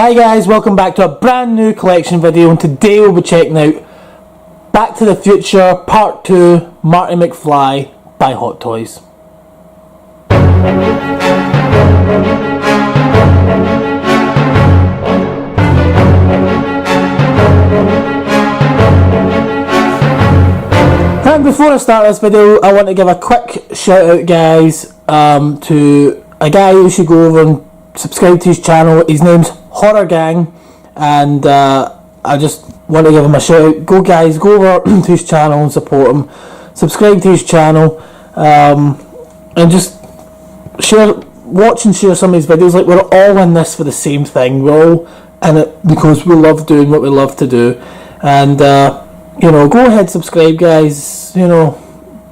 Hi guys, welcome back to a brand new collection video, and today we'll be checking out Back to the Future Part 2 Marty Mcfly by Hot Toys. And before I start this video, I want to give a quick shout out guys to a guy who should go over and subscribe to his channel. His name's Horror Gang, and I just want to give him a shout out. Go guys, go over to his channel and support him. Subscribe to his channel, and just watch and share some of his videos. Like, we're all in this for the same thing. We're all in it because we love doing what we love to do. And you know, go ahead, subscribe guys. You know,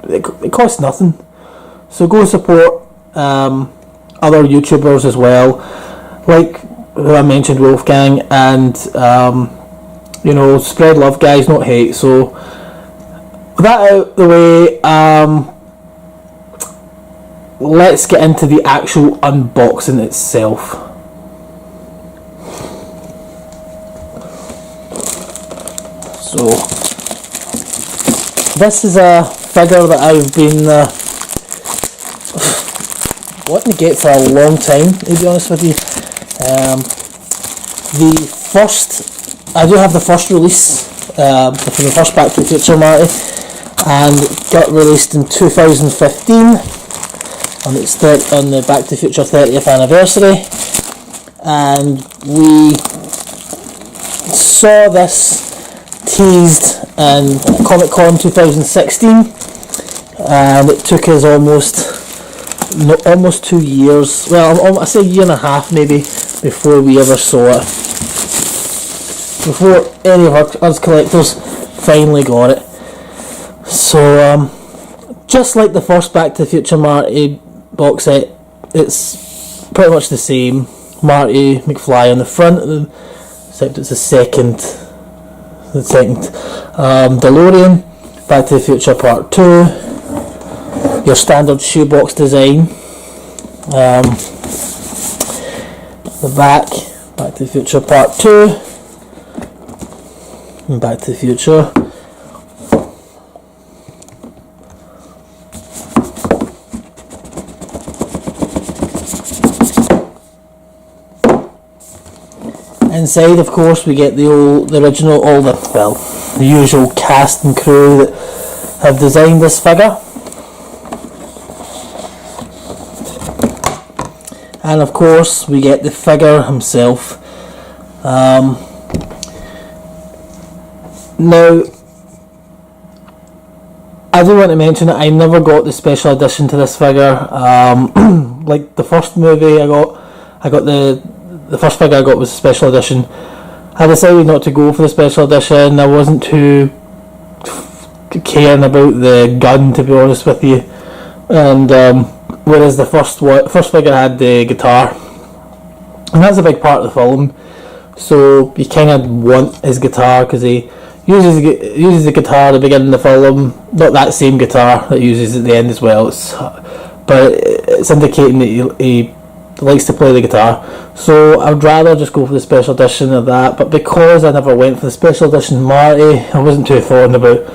it costs nothing, so go support other YouTubers as well, like who I mentioned, Wolfgang, and you know, spread love guys, not hate. So with that out the way, let's get into the actual unboxing itself. So this is a figure that I've been wanting to get for a long time, to be honest with you. I do have the first release for the first Back to the Future Marty, and it got released in 2015 on the Back to the Future 30th anniversary, and we saw this teased in Comic Con 2016, and it took us almost 2 years, well, I say a year and a half maybe, before we ever saw it, before any of us collectors finally got it. So just like the first Back to the Future Marty box set, it's pretty much the same. Marty Mcfly on the front, except it's the second DeLorean. Back to the Future Part 2, your standard shoebox design. The back to the Future Part 2, and Back to the Future. Inside, of course, we get the usual cast and crew that have designed this figure. And of course we get the figure himself. Now, I do want to mention that I never got the special edition to this figure. Like the first movie I got the first figure I got was a special edition. I decided not to go for the special edition. I wasn't too caring about the gun, to be honest with you. And whereas the first figure had the guitar, and that's a big part of the film, so you kind of want his guitar, because he uses the guitar at the beginning of the film, not that same guitar that he uses at the end as well, but it's indicating that he likes to play the guitar. So I'd rather just go for the special edition of that, but because I never went for the special edition Marty, I wasn't too fond about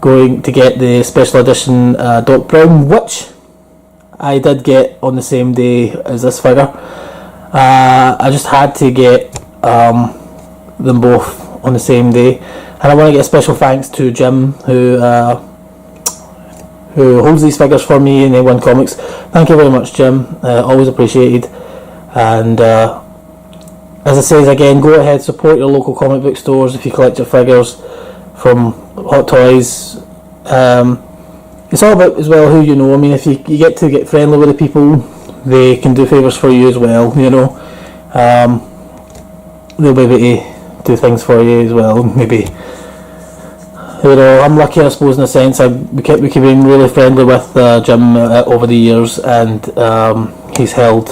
going to get the special edition Doc Brown, which I did get on the same day as this figure. I just had to get them both on the same day, and I want to get a special thanks to Jim, who holds these figures for me in A1 Comics. Thank you very much, Jim. Always appreciated. And as I say again, go ahead, support your local comic book stores if you collect your figures from Hot Toys. It's all about as well who you know. I mean, if you get to get friendly with the people, they can do favours for you as well, you know. They'll be able to do things for you as well. Maybe, you know, I'm lucky, I suppose, in a sense. We kept being really friendly with Jim over the years, and he's held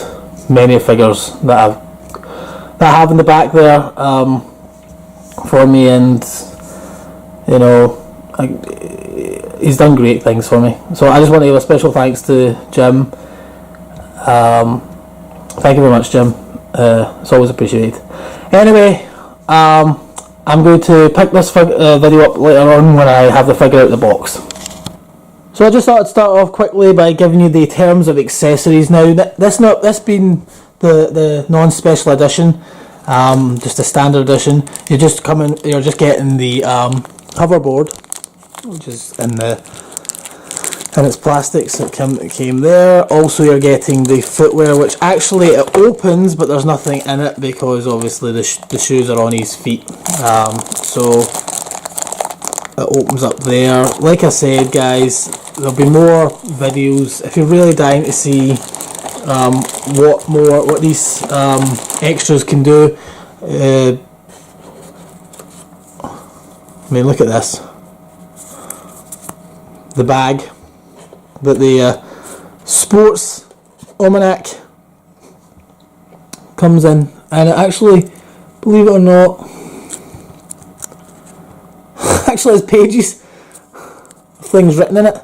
many figures that I have in the back there for me, and you know, he's done great things for me. So I just want to give a special thanks to Jim. Thank you very much, Jim. It's always appreciated. Anyway, I'm going to pick this video up later on when I have the figure out of the box. So I just thought I'd start off quickly by giving you the terms of accessories. Now, this being the non-special edition, just a standard edition, you're just getting the hoverboard, which is in its plastics that came there. Also, you're getting the footwear, which actually it opens, but there's nothing in it because obviously the shoes are on his feet. So it opens up there. Like I said, guys, there'll be more videos if you're really dying to see what these extras can do. I mean, look at this. The bag that the sports almanac comes in, and it actually, believe it or not, actually has pages of things written in it.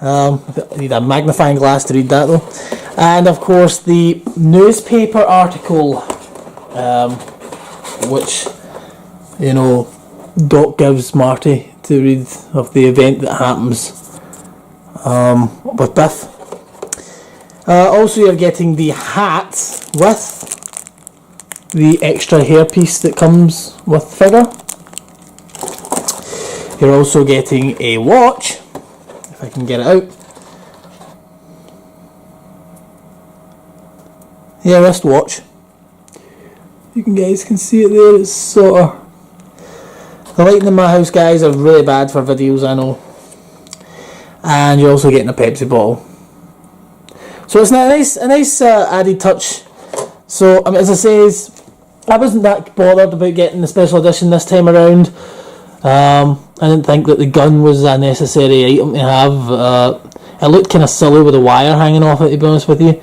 I need a magnifying glass to read that though. And of course the newspaper article, which, you know, Doc gives Marty to read of the event that happens with Biff. Also, you're getting the hat with the extra hairpiece that comes with the figure. You're also getting a watch, if I can get it out. Yeah, wristwatch. You guys can see it there. It's sort of, the lighting in my house, guys, are really bad for videos, I know. And you're also getting a Pepsi bottle. So it's a nice added touch. So, I mean, as I say, I wasn't that bothered about getting the special edition this time around. I didn't think that the gun was a necessary item to have. It looked kind of silly with the wire hanging off it, to be honest with you.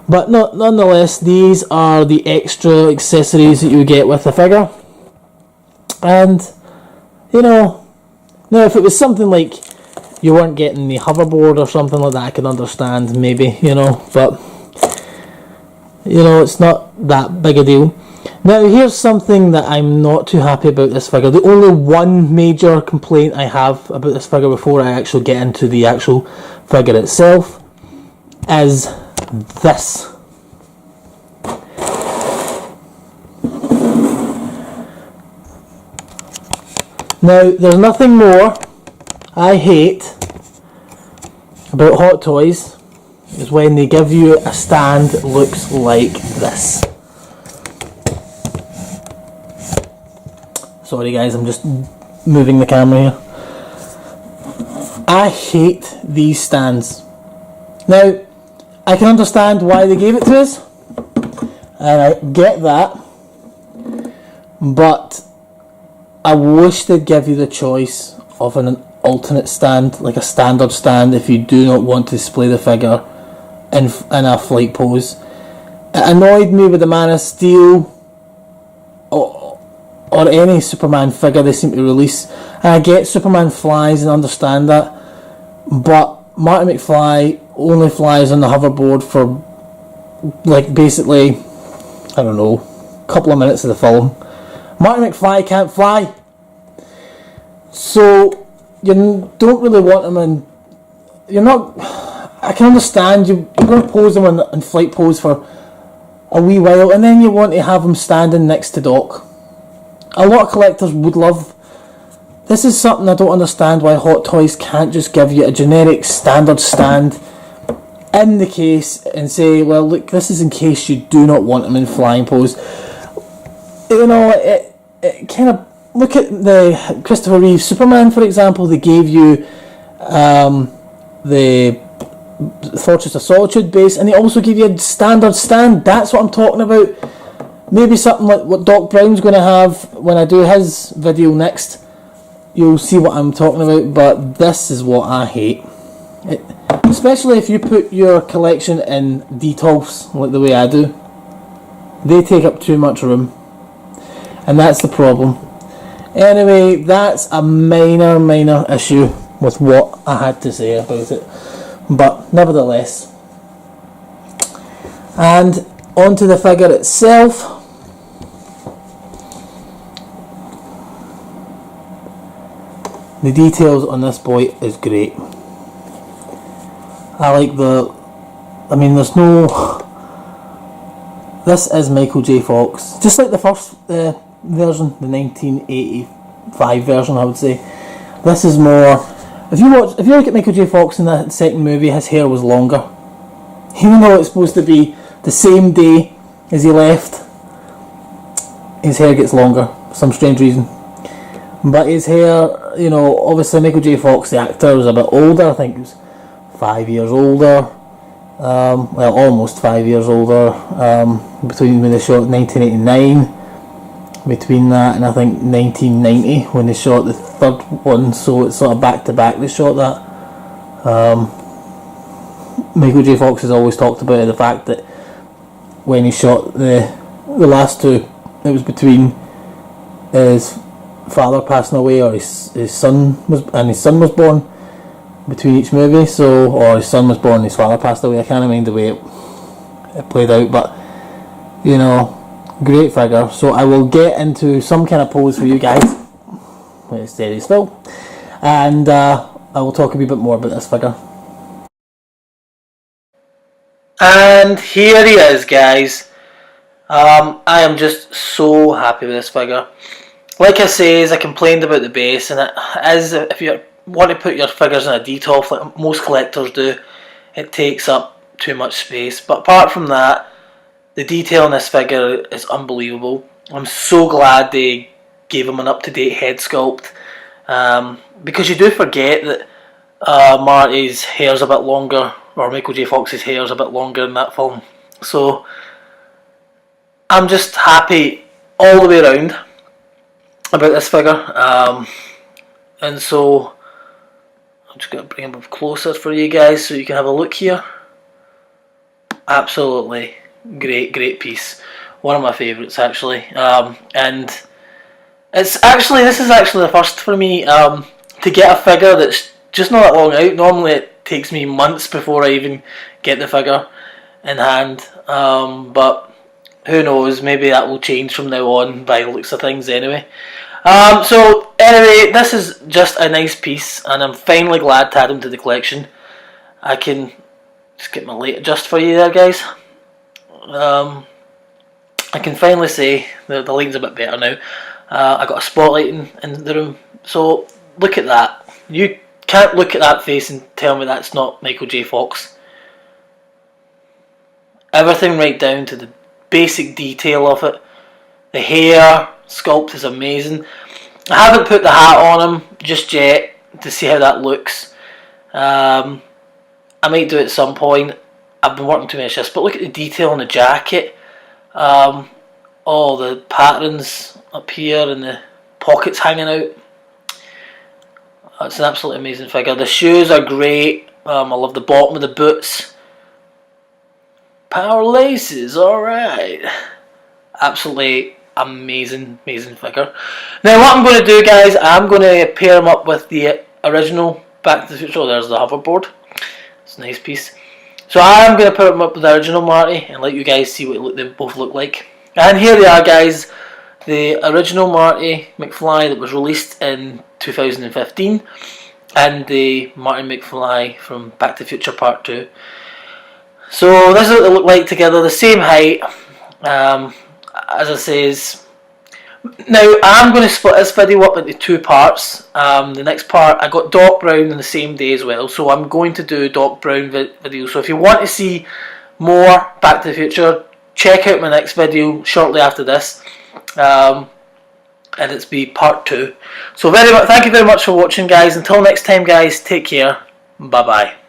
But nonetheless, these are the extra accessories that you get with the figure. And, you know, now if it was something like you weren't getting the hoverboard or something like that, I could understand, maybe, you know, but, you know, it's not that big a deal. Now, here's something that I'm not too happy about this figure. The only one major complaint I have about this figure before I actually get into the actual figure itself is this. Now, there's nothing more I hate about Hot Toys is when they give you a stand that looks like this. Sorry guys, I'm just moving the camera here. I hate these stands. Now, I can understand why they gave it to us, and I get that, but I wish they'd give you the choice of an alternate stand, like a standard stand, if you do not want to display the figure in a flight pose. It annoyed me with the Man of Steel or any Superman figure they seem to release. And I get Superman flies and understand that, but Marty Mcfly only flies on the hoverboard for, like, basically, I don't know, a couple of minutes of the film. Marty Mcfly can't fly, so you don't really want him in. You're not. I can understand you're going to pose him in flight pose for a wee while, and then you want to have him standing next to Doc. A lot of collectors would love. This is something I don't understand why Hot Toys can't just give you a generic standard stand in the case and say, well, look, this is in case you do not want him in flying pose. You know, it kind of, look at the Christopher Reeve Superman, for example. They gave you the Fortress of Solitude base, and they also give you a standard stand. That's what I'm talking about. Maybe something like what Doc Brown's going to have when I do his video next. You'll see what I'm talking about, but this is what I hate. Especially if you put your collection in detolfs, like the way I do. They take up too much room, and that's the problem. Anyway, that's a minor issue with what I had to say about it, but nevertheless. And onto the figure itself. The details on this boy is great. I like I mean, there's no... This is Michael J. Fox, just like the first version, the 1985 version, I would say. This is more... If you look at Michael J. Fox in the second movie, his hair was longer. Even though it's supposed to be the same day as he left, his hair gets longer for some strange reason. But his hair, you know, obviously Michael J. Fox, the actor, was a bit older. I think he was 5 years older. Well, almost 5 years older. Between when they shot 1989, between that and I think 1990 when they shot the third one. So it's sort of back to back. They shot that. Michael J. Fox has always talked about the fact that when he shot the last two, it was between his father passing away or his son was born between each movie. So, or his son was born and his father passed away. I can't remember the way it played out, but you know, great figure. So I will get into some kind of pose for you guys when it's steady still, and I will talk a wee bit more about this figure. And here he is, guys. I am just so happy with this figure. Like I say, I complained about the base, and it is, if you want to put your figures in a detolf like most collectors do, it takes up too much space. But apart from that, the detail in this figure is unbelievable. I'm so glad they gave him an up-to-date head sculpt, because you do forget that Marty's hair's a bit longer, or Michael J. Fox's hair's a bit longer in that film. So I'm just happy all the way around about this figure, and so I'm just going to bring him up closer for you guys so you can have a look here. Absolutely great piece, one of my favourites actually, and this is actually the first for me to get a figure that's just not that long out. Normally it takes me months before I even get the figure in hand, but who knows, maybe that will change from now on by the looks of things anyway. So anyway, this is just a nice piece, and I'm finally glad to add him to the collection. I can just get my light adjust for you there, guys. I can finally say the lighting's a bit better now. I got a spotlight in the room, so look at that. You can't look at that face and tell me that's not Michael J. Fox. Everything right down to the basic detail of it. The hair sculpt is amazing. I haven't put the hat on him just yet to see how that looks. I might do it at some point. I've been working too many shifts, but look at the detail on the jacket. All the patterns up here and the pockets hanging out. That's an absolutely amazing figure. The shoes are great. I love the bottom of the boots. Power laces, alright. Absolutely amazing figure. Now what I'm going to do, guys, I'm going to pair him up with the original Back to the Future. Oh, there's the hoverboard. It's a nice piece. So I'm going to put him up with the original Marty and let you guys see what they both look like. And here they are, guys. The original Marty Mcfly that was released in 2015, and the Marty Mcfly from Back to the Future Part 2. So this is what they look like together, the same height. As I says, now I'm going to split this video up into two parts. The next part, I got Doc Brown on the same day as well, so I'm going to do Doc Brown video. So if you want to see more Back to the Future, check out my next video shortly after this, and it's be part 2. So thank you very much for watching, guys. Until next time, guys, take care. Bye bye.